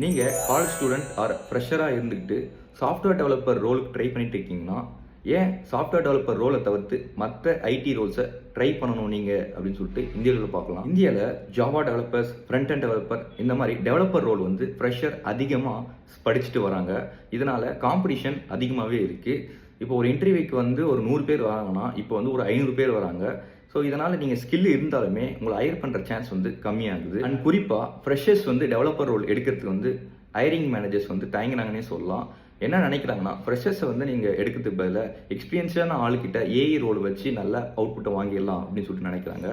நீங்கள் college student R ஃப்ரெஷராக இருந்துக்கிட்டு software developer ரோலுக்கு ட்ரை பண்ணிட்டு இருக்கீங்கன்னா ஏன் சாஃப்ட்வேர் டெவலப்பர் ரோலை தவிர்த்து மற்ற ஐடி ரோல்ஸை ட்ரை பண்ணணும் நீங்கள் அப்படின்னு சொல்லிட்டு இந்தியாவில் பார்க்கலாம். இந்தியாவில் Java developers, front and developer இந்த மாதிரி டெவலப்பர் ரோல் வந்து ஃப்ரெஷர் அதிகமாக படிச்சுட்டு வராங்க. இதனால் காம்படிஷன் அதிகமாகவே இருக்குது. இப்போ ஒரு இன்டர்வியூக்கு வந்து ஒரு 100 பேர் வராங்கன்னா இப்போ வந்து ஒரு 500 பேர் வராங்க. ஸோ இதனால் நீங்கள் ஸ்கில் இருந்தாலுமே உங்களை ஹையர் பண்ணுற சான்ஸ் வந்து கம்மியாகுது. அண்ட் குறிப்பாக ஃப்ரெஷர்ஸ் வந்து டெவலப்பர் ரோல் எடுக்கிறதுக்கு வந்து ஹைரிங் மேனேஜர்ஸ் வந்து தயங்கினாங்கன்னே சொல்லலாம். என்ன நினைக்கிறாங்கன்னா, ஃப்ரெஷர்ஸை வந்து நீங்கள் எடுக்கிறதுக்கு பதிலாக எக்ஸ்பீரியன்ஸான ஆளுக்கிட்ட ஏஐ ரோல் வச்சு நல்ல அவுட்புட்டை வாங்கிடலாம் அப்படின்னு சொல்லிட்டு நினைக்கிறாங்க.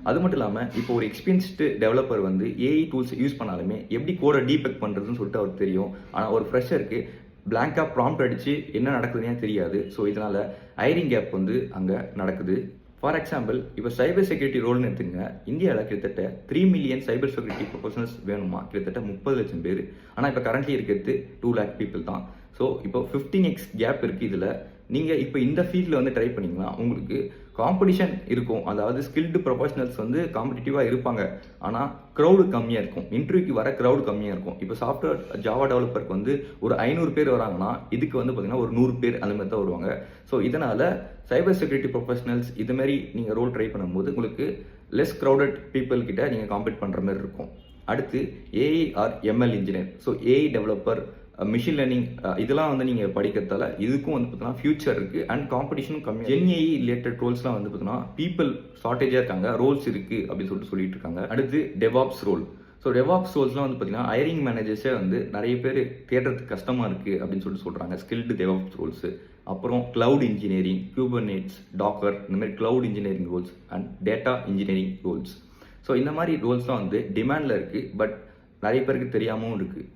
அது மட்டும் இல்லாமல் இப்போ ஒரு எக்ஸ்பீரியன்ஸ்டு டெவலப்பர் வந்து ஏஐ டூல்ஸ் யூஸ் பண்ணாலுமே எப்படி கோடை டீபெக் பண்ணுறதுன்னு சொல்லிட்டு அவருக்கு தெரியும். ஆனால் ஒரு ஃப்ரெஷருக்கு பிளாங்காக ப்ராம்ப்ட் அடித்து என்ன நடக்குதுன்னே தெரியாது. ஸோ இதனால் ஹைரிங் கேப் வந்து அங்கே நடக்குது. ஃபார் எக்ஸாம்பிள், இப்போ சைபர் செக்யூரிட்டி ரோல்னு எடுத்துங்க. இந்தியாவில் கிட்டத்தட்ட 3 மில்லியன் சைபர் செக்யூரிட்டி ப்ரொஃபஷனல்ஸ் வேணுமா, கிட்டத்தட்ட 30 லட்சம் பேர். ஆனால் இப்போ கரண்ட்லி இருக்கிறது 2 lakh பீப்புள் தான். ஸோ இப்போ 15x கேப் இருக்குது. இதில் நீங்கள் இப்போ இந்த ஃபீல்டில் வந்து ட்ரை பண்ணிங்கன்னா உங்களுக்கு காம்படிஷன் இருக்கும். அதாவது ஸ்கில்டு ப்ரொஃபஷனல்ஸ் வந்து காம்படிட்டிவாக இருப்பாங்க. ஆனால் க்ரௌடு கம்மியாக இருக்கும். இன்டர்வியூக்கு வர க்ரௌடு கம்மியாக இருக்கும். இப்போ சாஃப்ட்வேர் ஜாவா டெவலப்பருக்கு வந்து ஒரு 500 பேர் வராங்கன்னா இதுக்கு வந்து பார்த்தீங்கன்னா ஒரு 100 பேர் அந்த மாதிரி தான் வருவாங்க. ஸோ இதனால் சைபர் செக்யூரிட்டி ப்ரொஃபஷனல்ஸ் இதுமாரி நீங்கள் ரோல் ட்ரை பண்ணும்போது உங்களுக்கு லெஸ் க்ரௌடட் பீப்புள் கிட்ட நீங்கள் காம்பீட் பண்ணுற மாதிரி இருக்கும். அடுத்து AI or ML engineer. So AI developer, machine learning இதெல்லாம் வந்து நீங்கள் படிக்கிறதால இதுக்கும் வந்து பார்த்தீங்கன்னா ஃபியூச்சர் இருக்குது. அண்ட் காம்படிஷனும் கம்மி. ஜென்ஏஇ ரிலேட்டட் ரோல்ஸ்லாம் வந்து பார்த்தீங்கன்னா பீப்புள் ஷார்ட்டேஜாக இருக்காங்க, ரோல்ஸ் இருக்குது அப்படின்னு சொல்லிட்டு இருக்காங்க. அடுத்து டெவாப்ஸ் ரோல். ஸோ டெவாப்ஸ் ரோல்ஸ்லாம் வந்து பார்த்தீங்கன்னா ஹைரிங் மேனேஜர்ஸே வந்து நிறைய பேர் தேடுறதுக்கு கஷ்டமாக இருக்குது அப்படின்னு சொல்கிறாங்க. Skilled DevOps roles. அப்புறம் கிளவுட் இன்ஜினியரிங், குபர்னெட்ஸ், டாக்கர் இந்த மாதிரி cloud engineering roles and data engineering roles. So இந்த மாதிரி ரோல்ஸ்லாம் வந்து டிமாண்டில் இருக்குது. பட் நிறைய பேருக்கு தெரியாமலும் இருக்குது.